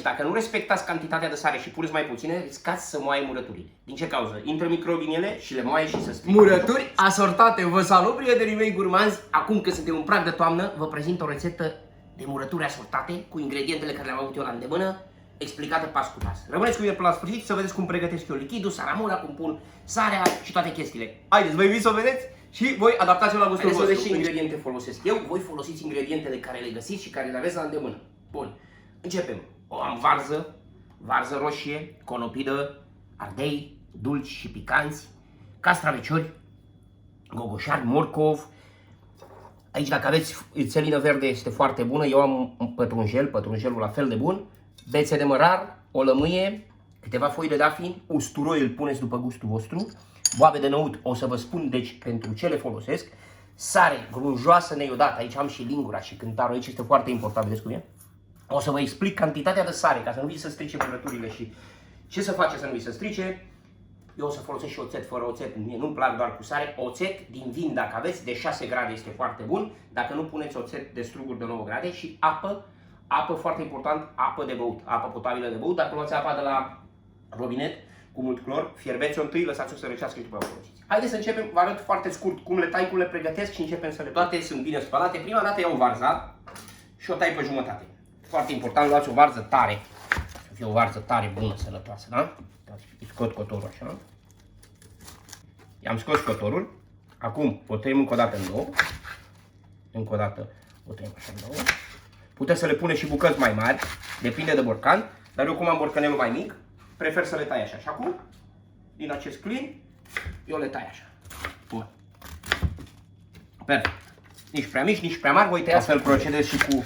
Dacă nu respectați cantitatea de sare și puneți mai puține, riscați să moaie murăturile. Din ce cauză? Intră microbi în ele și le moaie și se strică. Murături asortate. Vă salut, prietenii mei gurmanzi! Acum că suntem în prag de toamnă, vă prezint o rețetă de murături asortate cu ingredientele care le-am avut eu la îndemână, explicată pas cu pas. Rămâneți cu mine până la sfârșit să vedeți cum pregătesc eu lichidul, saramura, cum pun sarea și toate chestiile. Haideți, vă invit să o vedeți și voi adaptați-o la gustul vostru. Haideți să vedeți ce ingrediente folosesc eu, voi folosiți ingredientele care le găsiți și care le aveți la îndemână. Bun, începem. Am varză roșie, conopidă, ardei, dulci și picanți, castraveciori, gogoșari, morcov. Aici dacă aveți țelină verde este foarte bună, eu am un pătrunjelul la fel de bun, bețe de mărar, o lămâie, câteva foi de dafin, usturoi îl puneți după gustul vostru, boabe de năut, o să vă spun deci pentru ce le folosesc, sare grunjoasă neiodată, aici am și lingura și cântarul, aici este foarte important, vedeți cum e? O să vă explic cantitatea de sare, ca să nu vi se strice murăturile și ce să face să nu vi se strice. Eu o să folosesc și oțet, fără oțet, mie nu-mi plac doar cu sare. Oțet din vin, dacă aveți, de 6 grade este foarte bun. Dacă nu, puneți oțet de struguri de 9 grade și apă foarte important, apă de băut, apă potabilă de băut. Dacă luați apa de la robinet cu mult clor, fierbeți-o întâi, lăsați-o să răcească și după o folosiți. Haideți să începem, vă arăt foarte scurt cum le tai, cum le pregătesc și începem să le toate sunt bine spălate. Prima dată iau varza și o tai pe jumătate. Foarte important, luați o varză tare, să fie o varză tare, bună, sănătoasă, da? Scot cotorul așa. I-am scos cotorul. Acum o tăiem încă o dată în două. Încă o dată o tăiem așa în două. Puteți să le puneți și bucăți mai mari, depinde de borcan, dar eu cum am borcanelul mai mic, prefer să le tai așa. Și acum, din acest clin, eu le tai așa. Bun. Perfect. Nici prea mici, nici prea mari, voi tăiați. La fel procedez și cu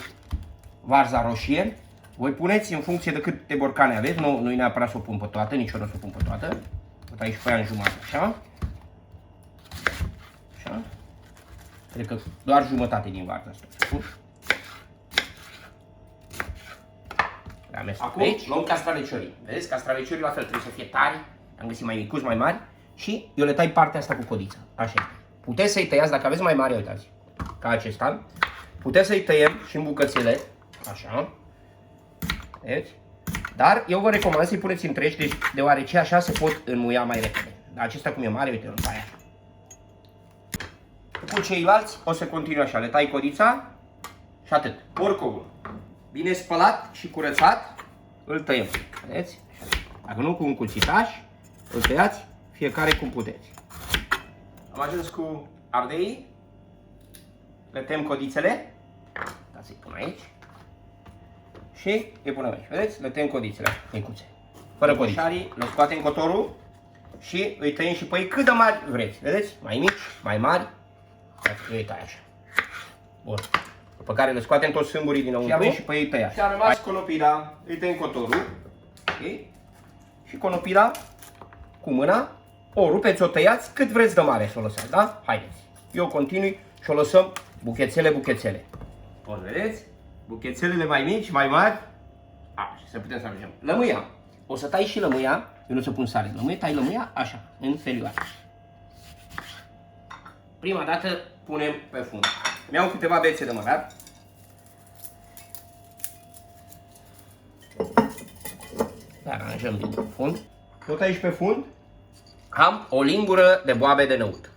varza roșie. Voi puneți în funcție de câte borcane aveți, nu-i neapărat să o pun pe toată, nici eu nu o să o pun pe toată. O tai și pe ea în jumătate, așa. Așa. Cred că doar jumătate din varza asta. Acum luăm castraveciorii. Vedeți, castraveciorii la fel trebuie să fie tari, am găsit mai micuți, mai mari și eu le tai partea asta cu codița. Așa. Puteți să-i tăiați, dacă aveți mai mari, uitați, ca acesta. Puteți să-i tăiem și în bucățele, așa. Vedeți? Dar eu vă recomand să-i puneți întregi, deci, deoarece așa se pot înmuia mai repede. Dar acesta cum e mare, uite, îl tai așa. Cu ceilalți o să continui așa, le tai codița și atât. Morcovul, bine spălat și curățat, îl tăiem. Vedeți? Dacă nu cu un cuțitaș, îl tăiați fiecare cum puteți. Am ajuns cu ardeii, le tăiem codițele, dați-i până aici. Și îi punem aici, vedeți? Le tăiem codițele, micuțe, fără codițe. Le scoatem cotorul și îi tăiem și pe ei cât de mari vreți, vedeți? Mai mici, mai mari, îi tai așa. Bun. După care le scoatem toți sângurii dinăuntru și avem și pe ei tăiați. Și a rămas conopida, îi tăiem cotorul, okay? Și conopida cu mâna, o rupeți, o tăiați cât vreți de mare să o lăsați, da? Haideți. Eu continui și o lăsăm buchețele. Bun, vedeți? Buchețelele mai mici, mai mari, așa, să putem să ajungem. Lămâia. O să tai și lămâia, eu nu o să pun sare. Lămâia, tai lămâia așa, în felioare. Prima dată punem pe fund. Mi-au câteva bețe de mărar. Le aranjăm din fund. Tot aici pe fund am o lingură de boabe de năut.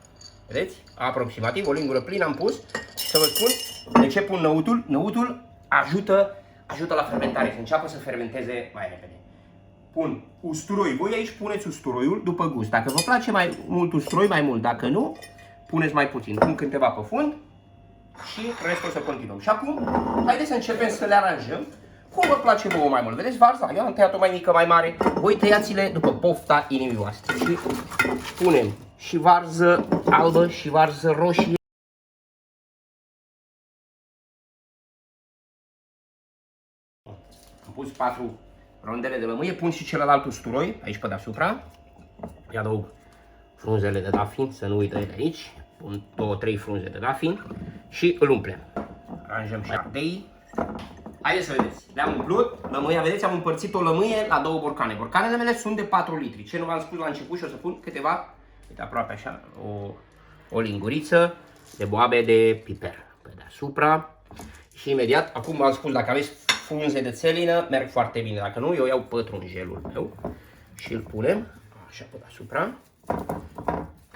Vedeți? Aproximativ o lingură plină am pus. Să vă spun de ce pun năutul. Năutul ajută la fermentare, să înceapă să fermenteze mai repede. Pun usturoi. Voi aici puneți usturoiul după gust. Dacă vă place mai mult usturoi, mai mult. Dacă nu, puneți mai puțin. Pun câteva pe fund și restul o să continuăm. Și acum, haideți să începem să le aranjăm cum vă place vouă mai mult. Vedeți varza? Eu am tăiat-o mai mică, mai mare. Voi tăiați-le după pofta inimii voastre. Și punem și varză albă și varză roșie. Am pus 4 rondele de lămâie, pun și celălalt usturoi, aici pe deasupra. Îi adaug frunzele de dafin, să nu uită de aici. Pun 2-3 frunze de dafin și îl umplem. Aranjăm și ardei. Haideți să vedeți. Le-am umplut, lămâia, vedeți, am împărțit o lămâie la 2 borcane. Borcanele mele sunt de 4 litri. Ce nu v-am spus la început și o să pun câteva, uite, aproape așa, o linguriță de boabe de piper pe deasupra. Și imediat, acum v-am spus, dacă aveți frunze de țelină merg foarte bine. Dacă nu, eu iau pătrunjelul meu și îl punem așa pe deasupra.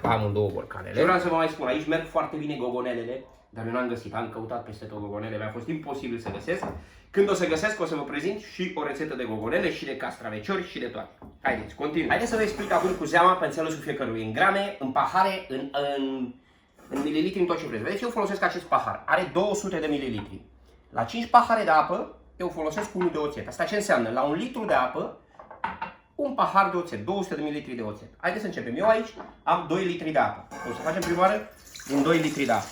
Amândouă borcanele. Și vreau să vă mai spun, aici merg foarte bine gogonelele, dar eu n-am găsit, am căutat peste tot gogonele, mi-a fost imposibil să găsesc. Când o să găsesc, o să vă prezint și o rețetă de gogonele și de castraveciori și de toate. Haideți, continui. Haideți să vă explic acum cu zeama pe înțelesul fiecărui. În grame, în pahare, în mililitri, în tot ce vreți. Vedeți, eu folosesc acest pahar. Are 200 de mililitri. La 5 pahare de apă, eu folosesc 1 de oțet. Asta ce înseamnă? La 1 litru de apă, un pahar de oțet, 200 de mililitri de oțet. Haideți să începem. Eu aici am 2 litri de apă. O să facem prima oară din 2 litri de apă.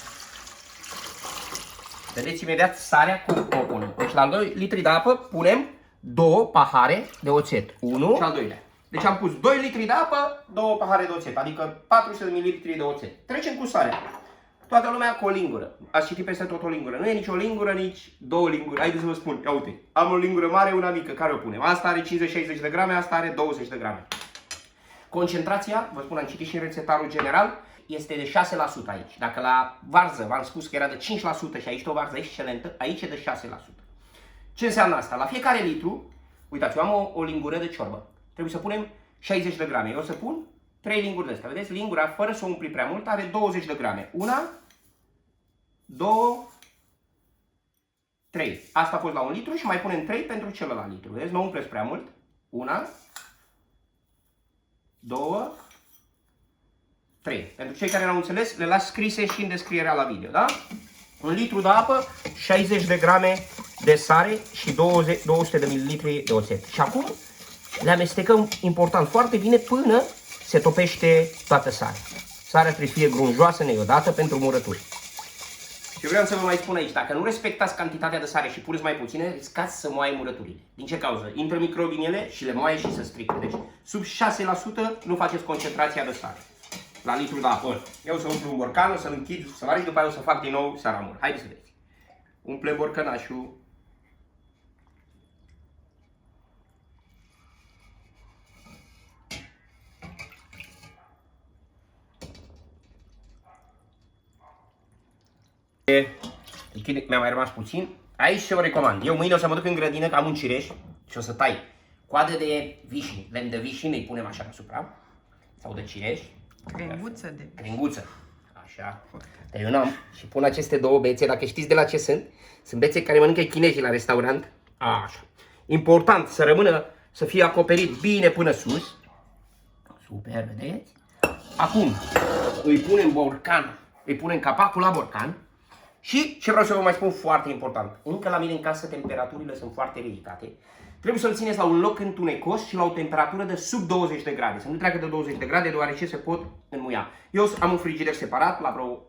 Vedeți imediat sarea cum o punem. Deci la 2 litri de apă punem 2 pahare de oțet. 1 și al doilea. Deci am pus 2 litri de apă, 2 pahare de oțet, adică 400 de mililitri de oțet. Trecem cu sarea. Toată lumea cu o lingură. Ați citit peste tot o lingură. Nu e nici o lingură, nici două linguri. Haideți să vă spun. Ia uite. Am o lingură mare, una mică. Care o punem? Asta are 50-60 de grame, asta are 20 de grame. Concentrația, vă spun, am citit și în rețetarul general, este de 6% aici. Dacă la varză v-am spus că era de 5% și aici o varză excelentă, aici e de 6%. Ce înseamnă asta? La fiecare litru, uitați, eu am o lingură de ciorbă. Trebuie să punem 60 de grame. Eu o să pun 3 linguri de astea. Vedeți? Lingura, fără să o umpli prea mult, are 20 de grame. 1, 2, 3. Asta a fost la 1 litru și mai punem 3 pentru celălalt litru. Vedeți? Nu umpleți prea mult. 1, 2, 3. Pentru cei care n-au înțeles, le las scrise și în descrierea la video, da? 1 litru de apă, 60 de grame de sare și 200 de mililitri de oțet. Și acum le amestecăm, important, foarte bine până se topește toată sarea. Sarea trebuie să fie grunjoasă, neiodată, pentru murături. Și vreau să vă mai spun aici, dacă nu respectați cantitatea de sare și puneți mai puține, riscați să moaie murăturile. Din ce cauză? Intră microbi în ele și le moaie și se strică. Deci, sub 6% nu faceți concentrația de sare. La litru de apă. Eu să umplu un borcan, o să-l închid, să-l arăt, după aia o să fac din nou saramur. Haideți să vedeți. Umple borcănașul. Lichid mi-a mai rămas puțin. Aici ce o recomand. Eu mâine o să mă duc în grădină, că am un cireș și o să tai coadă de vișini. Lemn de vișini îi punem așa deasupra. Sau de cireș. Crenguță de... Crenguță. Așa. Dar eu n-am. Și pun aceste două bețe. Dacă știți de la ce sunt, sunt bețe care mănâncă chinezii la restaurant. Așa. Important să rămână, să fie acoperit bine până sus. Super, vedeți? Acum îi punem borcan. Îi punem capacul la borcan. Și ce vreau să vă mai spun foarte important. Încă la mine în casă temperaturile sunt foarte ridicate. Trebuie să-l țineți la un loc întunecos și la o temperatură de sub 20 de grade. Să nu treacă de 20 de grade, deoarece se pot înmuia. Eu am un frigider separat, la vreo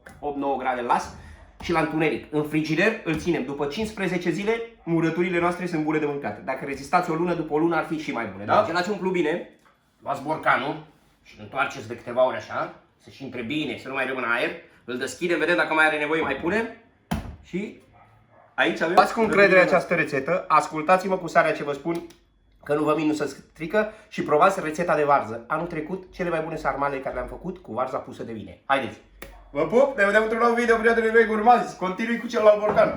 8-9 grade las și la întuneric. În frigider îl ținem. După 15 zile, murăturile noastre sunt bune de mâncat. Dacă rezistați o lună, după o lună ar fi și mai bune. Da? Și l-ați umplut bine, luați borcanul și îl întoarceți de câteva ore așa, să-și intre bine, să nu mai rămână aer. Îl deschidem, vedem dacă mai are nevoie, mai punem. Și aici avem... Luați cu încredere această rețetă, ascultați-mă cu sarea ce vă spun, că nu vă mint, nu se strică, și probați rețeta de varză. Anul trecut, cele mai bune sarmale care le-am făcut cu varza pusă de vine. Haideți! Vă pup, ne vedem într-un nou video, prietenii mei gurmazi. Continui cu celălalt borcan.